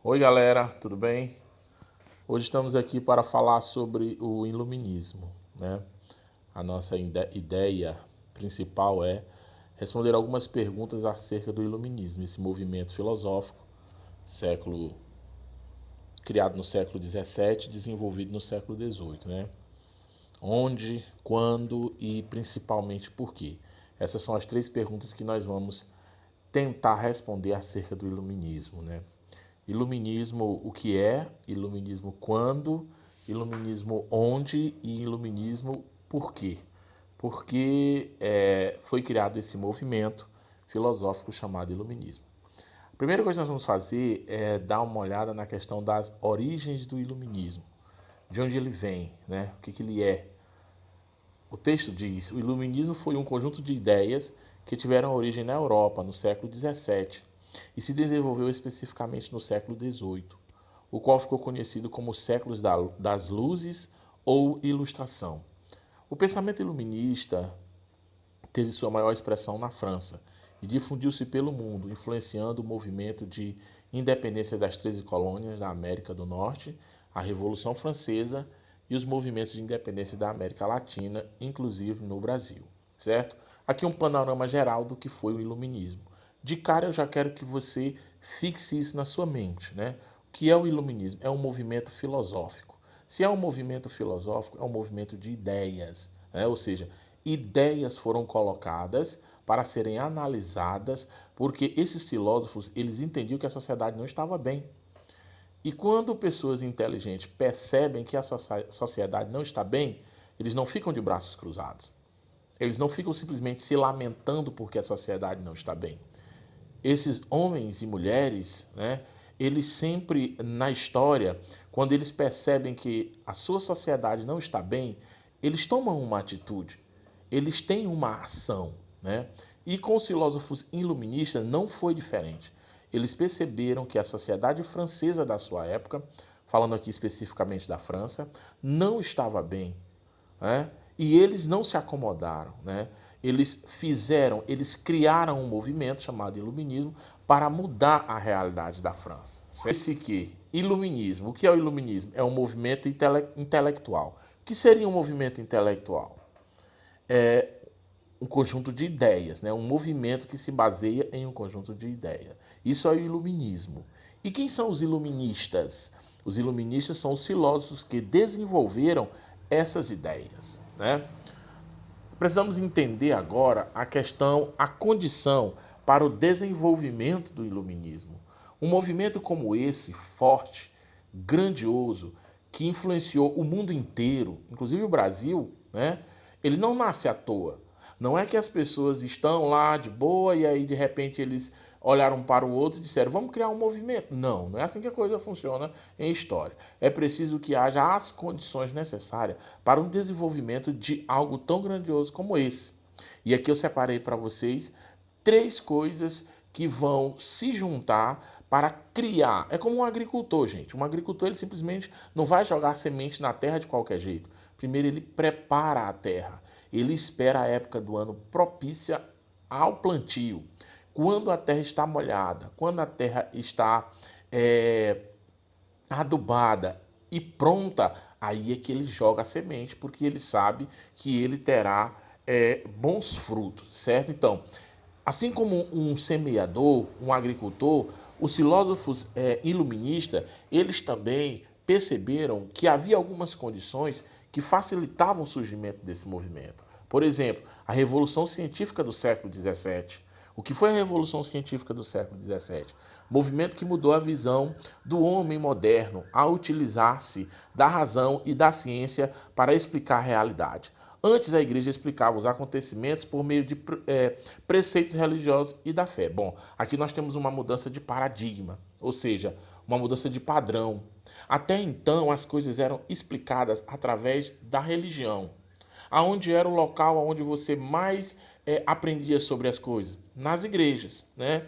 Oi galera, tudo bem? Hoje estamos aqui para falar sobre o iluminismo, né? A nossa ideia principal é responder algumas perguntas acerca do iluminismo, esse movimento filosófico, século criado no século XVII, desenvolvido no século XVIII, né? Onde, quando e principalmente por quê? Essas são as três perguntas que nós vamos tentar responder acerca do iluminismo, né? Iluminismo, o que é, iluminismo quando, iluminismo onde e iluminismo por quê. Porque foi criado esse movimento filosófico chamado iluminismo. A primeira coisa que nós vamos fazer é dar uma olhada na questão das origens do iluminismo. De onde ele vem, né? O que ele é. O texto diz: o iluminismo foi um conjunto de ideias que tiveram origem na Europa no século XVII e se desenvolveu especificamente no século XVIII, o qual ficou conhecido como os séculos das luzes ou ilustração. O pensamento iluminista teve sua maior expressão na França e difundiu-se pelo mundo, influenciando o movimento de independência das 13 colônias da América do Norte, a Revolução Francesa e os movimentos de independência da América Latina, inclusive no Brasil, certo? Aqui um panorama geral do que foi o iluminismo. De cara eu já quero que você fixe isso na sua mente, né? O que é o iluminismo? É um movimento filosófico. Se é um movimento filosófico, é um movimento de ideias, né? Ou seja, ideias foram colocadas para serem analisadas, porque esses filósofos eles entendiam que a sociedade não estava bem. E quando pessoas inteligentes percebem que a sociedade não está bem, eles não ficam de braços cruzados. Eles não ficam simplesmente se lamentando porque a sociedade não está bem. Esses homens e mulheres, né, eles sempre na história, quando eles percebem que a sua sociedade não está bem, eles tomam uma atitude, eles têm uma ação, né? E com os filósofos iluministas não foi diferente. Eles perceberam que a sociedade francesa da sua época, falando aqui especificamente da França, não estava bem, né? E eles não se acomodaram, né? Eles criaram um movimento chamado Iluminismo para mudar a realidade da França. Esse que, Iluminismo, o que é o Iluminismo? É um movimento intelectual. O que seria um movimento intelectual? É um conjunto de ideias, né? Um movimento que se baseia em um conjunto de ideias. Isso é o Iluminismo. E quem são os iluministas? Os iluministas são os filósofos que desenvolveram essas ideias, né? Precisamos entender agora a questão, a condição para o desenvolvimento do iluminismo. Um movimento como esse, forte, grandioso, que influenciou o mundo inteiro, inclusive o Brasil, né? Ele não nasce à toa. Não é que as pessoas estão lá de boa e aí de repente eles olharam para o outro e disseram, vamos criar um movimento. Não, não é assim que a coisa funciona em história. É preciso que haja as condições necessárias para um desenvolvimento de algo tão grandioso como esse. E aqui eu separei para vocês três coisas que vão se juntar para criar. É como um agricultor, gente. Um agricultor ele simplesmente não vai jogar semente na terra de qualquer jeito. Primeiro ele prepara a terra. Ele espera a época do ano propícia ao plantio. Quando a terra está molhada, quando a terra está adubada e pronta, aí é que ele joga a semente, porque ele sabe que ele terá bons frutos, certo? Então, assim como um semeador, um agricultor, os filósofos iluministas, eles também perceberam que havia algumas condições que facilitavam o surgimento desse movimento. Por exemplo, a Revolução Científica do século XVII. O que foi a Revolução Científica do século XVII? Movimento que mudou a visão do homem moderno ao utilizar-se da razão e da ciência para explicar a realidade. Antes, a igreja explicava os acontecimentos por meio de preceitos religiosos e da fé. Bom, aqui nós temos uma mudança de paradigma, ou seja, uma mudança de padrão. Até então, as coisas eram explicadas através da religião. Aonde era o local onde você mais aprendia sobre as coisas? Nas igrejas, né?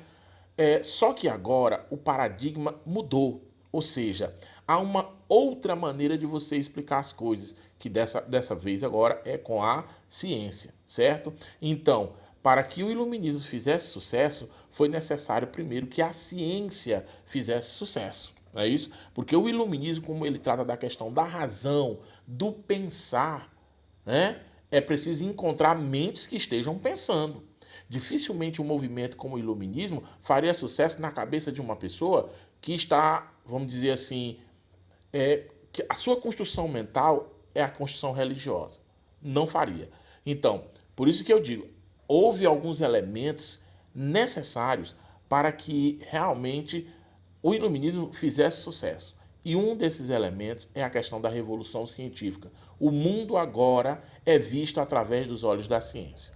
Só que agora o paradigma mudou, ou seja, há uma outra maneira de você explicar as coisas, que dessa vez agora é com a ciência, certo? Então, para que o iluminismo fizesse sucesso, foi necessário primeiro que a ciência fizesse sucesso. não é isso? Porque o iluminismo, como ele trata da questão da razão, do pensar, né? É preciso encontrar mentes que estejam pensando. Dificilmente um movimento como o iluminismo faria sucesso na cabeça de uma pessoa que está, vamos dizer assim, que a sua construção mental é a construção religiosa. Não faria. Então, por isso que eu digo, houve alguns elementos necessários para que realmente o iluminismo fizesse sucesso. E um desses elementos é a questão da revolução científica. O mundo agora é visto através dos olhos da ciência.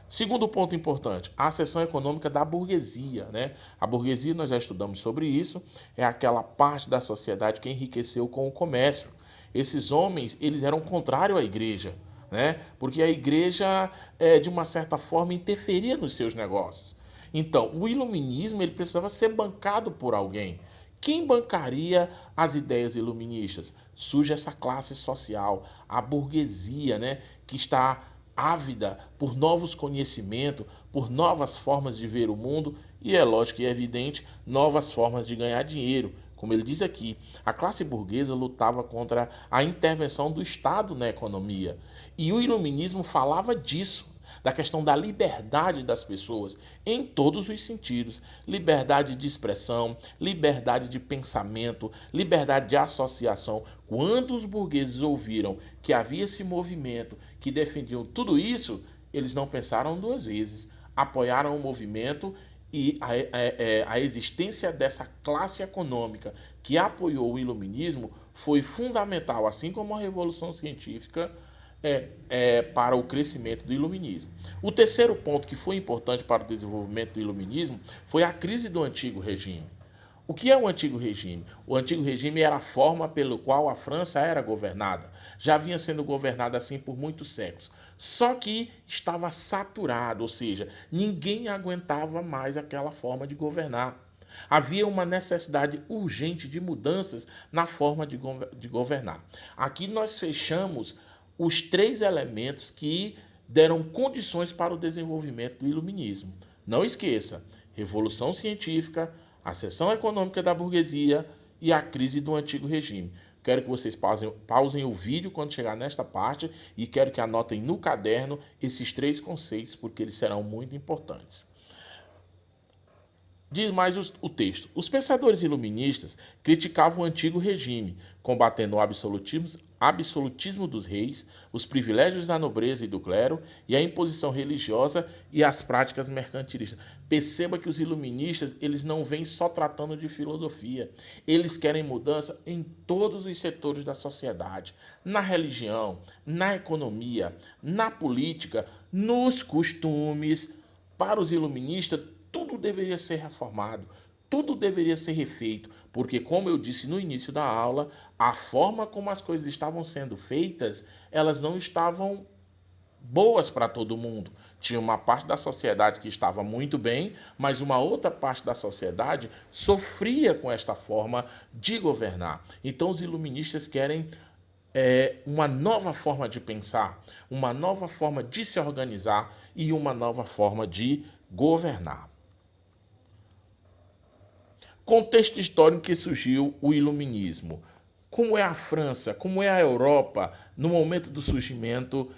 Segundo ponto importante, a seção econômica da burguesia, né? A burguesia, nós já estudamos sobre isso, é aquela parte da sociedade que enriqueceu com o comércio. Esses homens, eles eram contrários à igreja, né? Porque a igreja, de uma certa forma, interferia nos seus negócios. Então, o iluminismo ele precisava ser bancado por alguém. Quem bancaria as ideias iluministas? Surge essa classe social, a burguesia, né? Que está ávida por novos conhecimentos, por novas formas de ver o mundo e, é lógico e é evidente, novas formas de ganhar dinheiro. Como ele diz aqui, a classe burguesa lutava contra a intervenção do Estado na economia. E o iluminismo falava disso, da questão da liberdade das pessoas em todos os sentidos. Liberdade de expressão, liberdade de pensamento, liberdade de associação. Quando os burgueses ouviram que havia esse movimento que defendiam tudo isso, eles não pensaram duas vezes. Apoiaram o movimento e a existência dessa classe econômica que apoiou o iluminismo foi fundamental, assim como a Revolução Científica para o crescimento do iluminismo. O terceiro ponto que foi importante para o desenvolvimento do iluminismo foi a crise do antigo regime. O que é o antigo regime? O antigo regime era a forma pelo qual a França era governada. Já vinha sendo governada assim por muitos séculos. Só que estava saturado, ou seja, ninguém aguentava mais aquela forma de governar. Havia uma necessidade urgente de mudanças na forma de governar. Aqui nós fechamos os três elementos que deram condições para o desenvolvimento do iluminismo. Não esqueça, Revolução Científica, a seção econômica da burguesia e a crise do antigo regime. Quero que vocês pausem o vídeo quando chegar nesta parte e quero que anotem no caderno esses três conceitos, porque eles serão muito importantes. Diz mais o texto. Os pensadores iluministas criticavam o antigo regime, combatendo o absolutismo dos reis, os privilégios da nobreza e do clero e a imposição religiosa e as práticas mercantilistas. Perceba que os iluministas eles não vêm só tratando de filosofia. Eles querem mudança em todos os setores da sociedade, na religião, na economia, na política, nos costumes. Para os iluministas, tudo deveria ser reformado, tudo deveria ser refeito, porque, como eu disse no início da aula, a forma como as coisas estavam sendo feitas, elas não estavam boas para todo mundo. Tinha uma parte da sociedade que estava muito bem, mas uma outra parte da sociedade sofria com esta forma de governar. Então, os iluministas querem uma nova forma de pensar, uma nova forma de se organizar e uma nova forma de governar. Contexto histórico em que surgiu o iluminismo. Como é a França, como é a Europa no momento do surgimento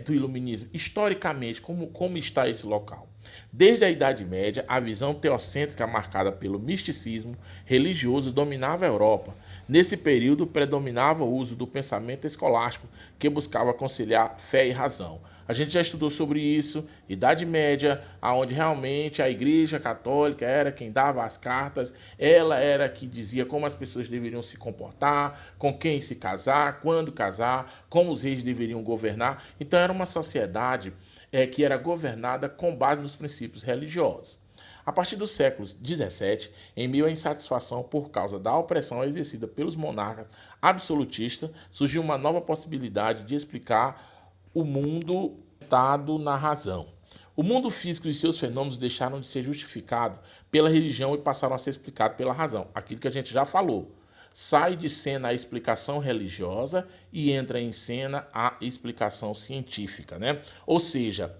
do iluminismo? Historicamente, como está esse local? Desde a Idade Média, a visão teocêntrica marcada pelo misticismo religioso dominava a Europa. Nesse período, predominava o uso do pensamento escolástico, que buscava conciliar fé e razão. A gente já estudou sobre isso, Idade Média, onde realmente a Igreja Católica era quem dava as cartas, ela era que dizia como as pessoas deveriam se comportar, com quem se casar, quando casar, como os reis deveriam governar. Então era uma sociedade que era governada com base nos princípios religiosos. A partir do século XVII, em meio à insatisfação por causa da opressão exercida pelos monarcas absolutistas, surgiu uma nova possibilidade de explicar o mundo dado na razão. O mundo físico e seus fenômenos deixaram de ser justificados pela religião e passaram a ser explicados pela razão. Aquilo que a gente já falou. Sai de cena a explicação religiosa e entra em cena a explicação científica, né? Ou seja,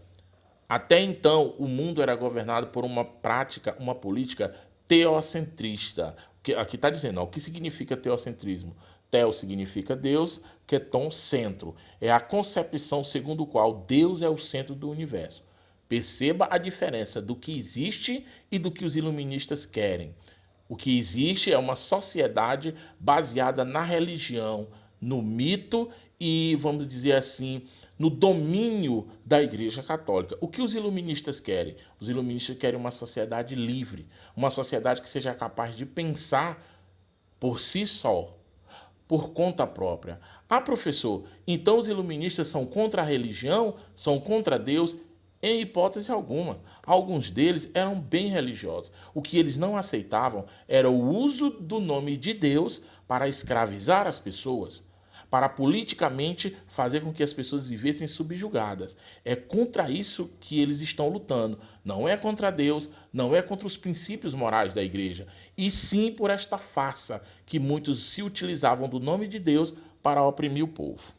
até então o mundo era governado por uma prática, uma política teocentrista, Aqui está dizendo, ó, o que significa teocentrismo? Theo significa Deus, keton, centro. É a concepção segundo a qual Deus é o centro do universo. Perceba a diferença do que existe e do que os iluministas querem. O que existe é uma sociedade baseada na religião, no mito e, vamos dizer assim, no domínio da Igreja Católica. O que os iluministas querem? Os iluministas querem uma sociedade livre, uma sociedade que seja capaz de pensar por si só, por conta própria. Ah, professor, então os iluministas são contra a religião? São contra Deus? Em hipótese alguma. Alguns deles eram bem religiosos. O que eles não aceitavam era o uso do nome de Deus para escravizar as pessoas, para politicamente fazer com que as pessoas vivessem subjugadas. É contra isso que eles estão lutando. Não é contra Deus, não é contra os princípios morais da igreja, e sim por esta farsa que muitos se utilizavam do nome de Deus para oprimir o povo.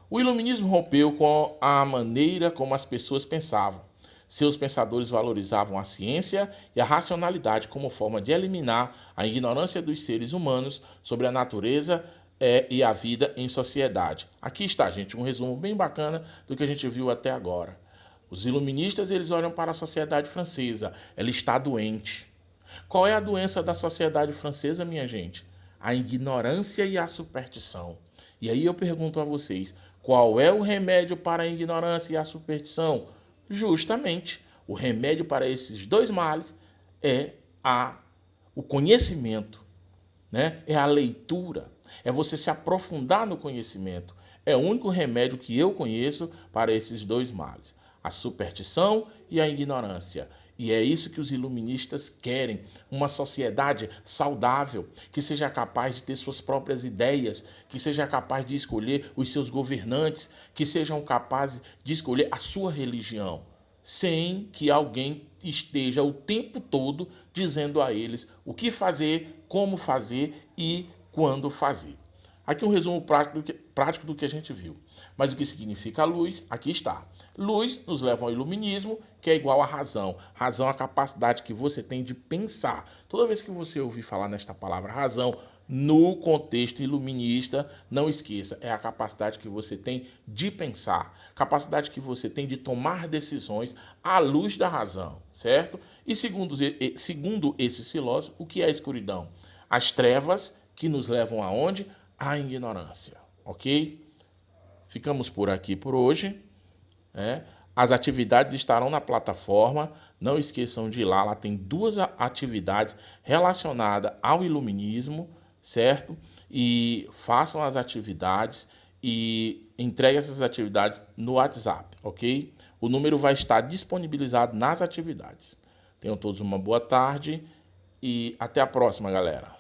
O iluminismo rompeu com a maneira como as pessoas pensavam. Seus pensadores valorizavam a ciência e a racionalidade como forma de eliminar a ignorância dos seres humanos sobre a natureza e a vida em sociedade. Aqui está, gente, um resumo bem bacana do que a gente viu até agora. Os iluministas, eles olham para a sociedade francesa. Ela está doente. Qual é a doença da sociedade francesa, minha gente? A ignorância e a superstição. E aí eu pergunto a vocês, qual é o remédio para a ignorância e a superstição? Justamente, o remédio para esses dois males é o conhecimento, né? É a leitura, é você se aprofundar no conhecimento. É o único remédio que eu conheço para esses dois males, a superstição e a ignorância. E é isso que os iluministas querem, uma sociedade saudável, que seja capaz de ter suas próprias ideias, que seja capaz de escolher os seus governantes, que sejam capazes de escolher a sua religião, sem que alguém esteja o tempo todo dizendo a eles o que fazer, como fazer e quando fazer. Aqui um resumo prático do que a gente viu. Mas o que significa a luz? Aqui está. Luz nos leva ao iluminismo, que é igual à razão. Razão é a capacidade que você tem de pensar. Toda vez que você ouvir falar nesta palavra razão, no contexto iluminista, não esqueça, é a capacidade que você tem de pensar, capacidade que você tem de tomar decisões à luz da razão, certo? E segundo esses filósofos, o que é a escuridão? As trevas que nos levam aonde? À ignorância, ok? Ficamos por aqui por hoje, né? As atividades estarão na plataforma, não esqueçam de ir lá, lá tem 2 atividades relacionadas ao iluminismo, certo? E façam as atividades e entreguem essas atividades no WhatsApp, ok? O número vai estar disponibilizado nas atividades. Tenham todos uma boa tarde e até a próxima, galera.